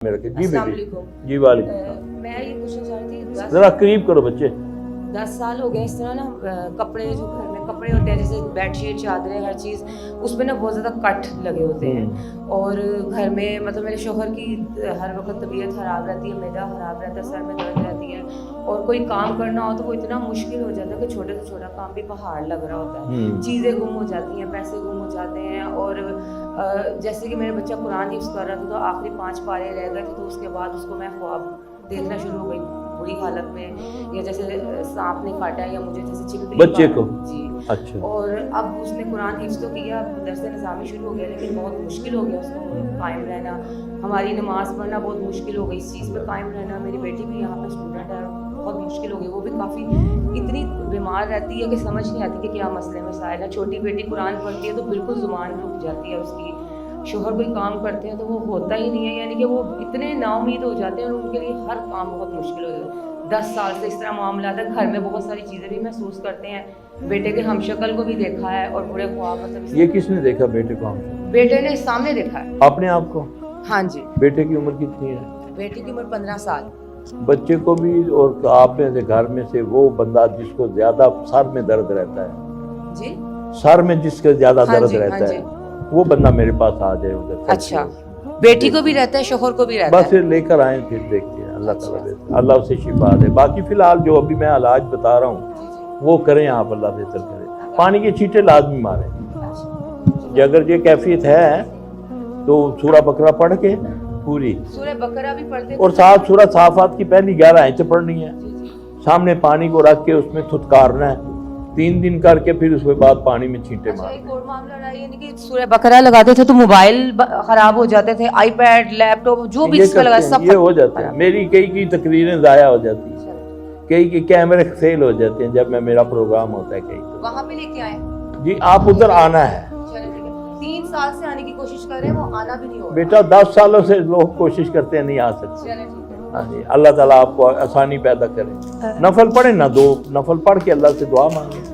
میں رکھے جی السلام بیٹی علیکم۔ جی وعلیکم السلام۔ میں یہ پوچھنا چاہ رہی تھی ذرا قریب کرو بچے۔ 10 سال ہو گئے اس طرح نا کپڑے جو گھر میں کپڑے ہوتے ہیں جیسے بیڈ شیٹ چادریں ہر چیز اس میں نا بہت زیادہ کٹ لگے ہوتے ہیں اور گھر میں مطلب میرے شوہر کی ہر وقت طبیعت خراب رہتی ہے، معدہ خراب رہتا ہے، سر میں درد رہتی ہے اور کوئی کام کرنا ہو تو وہ اتنا مشکل ہو جاتا ہے کہ چھوٹے سے چھوٹا کام بھی پہاڑ لگ رہا ہوتا ہے، چیزیں گم ہو جاتی ہیں، پیسے گم ہو جاتے ہیں اور جیسے کہ میرا بچہ قرآن حفظ کر رہا تھا تو آخری 5 پارے رہ گئے تھے تو اس کے بعد اس کو میں خواب دیکھنا شروع ہو گئی بری حالت میں، یا جیسے سانپ نے کاٹا یا مجھے جیسے چپکلی بچے کو جی اچھا، اور اب اس نے قرآن حفظ تو کیا، درس نظامی شروع ہو گیا لیکن بہت مشکل ہو گیا اس کو قائم رہنا، ہماری نماز پڑھنا بہت مشکل ہو گئی، اس چیز پہ قائم رہنا، میری بیٹی بھی یہاں پہ اسٹوڈنٹ ہے بہت مشکل ہو گئی، وہ بھی کافی اتنی بیمار رہتی ہے کہ سمجھ نہیں آتی کہ کیا مسئلے مسائل ہیں، چھوٹی بیٹی قرآن پڑھتی ہے تو بالکل زبان رک جاتی ہے اس کی، شوہر کوئی کام کرتے ہیں تو وہ ہوتا ہی نہیں ہے، یعنی کہ وہ اتنے نا امید ہو جاتے ہیں اور ان کے لیے ہر کام بہت مشکل ہو جاتا ہے۔ 10 سال سے اس طرح معاملات ہے، گھر میں بہت ساری چیزیں بھی محسوس کرتے ہیں، بیٹے کے ہم شکل کو بھی دیکھا ہے اور برے خواب مطلب یہ کس نے دیکھا بیٹے کو؟ ہم بیٹے نے سامنے دیکھا ہے۔ اپنے آپ کو؟ ہاں جی، بیٹے کی عمر کتنی ہے؟ بیٹی کی عمر 15 سال۔ بچے کو بھی اور آپ میں سے گھر میں سے وہ بندہ جس کو زیادہ سر میں درد رہتا ہے، جی سر میں جس کا زیادہ ہاں درد جی، رہتا ہاں ہے جی۔ وہ بندہ میرے پاس آ جائے ادھر۔ اچھا، بیٹی کو بھی رہتا ہے شوہر کو بھی رہتا بس ہے؟ لے کر آئیں پھر دیکھتے ہیں، اللہ تعالیٰ دیتا ہے، اللہ اسے شفا دے۔ باقی فی الحال جو ابھی میں علاج بتا رہا ہوں وہ کریں آپ، اللہ بہتر کریں۔ پانی کے چھینٹے لازمی ماریں، کہ اگر یہ کیفیت ہے تو سورہ بقرہ پڑھ کے پوری، سورہ بقرہ بھی پڑھتے اور ساتھ سورہ صافات کی پہلی 11 آیتیں پڑھنی ہے، سامنے پانی کو رکھ کے اس میں تھتکارنا ہے، 3 دن کر کے پھر اس کے بعد پانی میں چھینٹے مارنے۔ ایک اور معاملہ رہا یعنی کہ سورہ بقرہ لگاتے تھے تو موبائل خراب ہو جاتے تھے، آئی پیڈ، لیپ ٹاپ جو بھی اس پہ لگا سب یہ ہو جاتے ہیں، میری کئی تقریریں ضائع ہو جاتی ہیں، کئی کیمرے فیل ہو جاتے ہیں جب میرا پروگرام ہوتا ہے کہیں تو۔ وہاں پہ لے کے آئے جی آپ ادھر آنا ہے۔ 3 سال سے آنے کی کوشش کر رہے ہیں، وہ آنا بھی نہیں ہو رہا۔ بیٹا 10 سالوں سے لوگ کوشش کرتے ہیں، نہیں آ سکتے۔ ہاں جی، اللہ تعالیٰ آپ کو آسانی پیدا کرے۔ نفل پڑھیں نا، 2 نفل پڑھ کے اللہ سے دعا مانگیں۔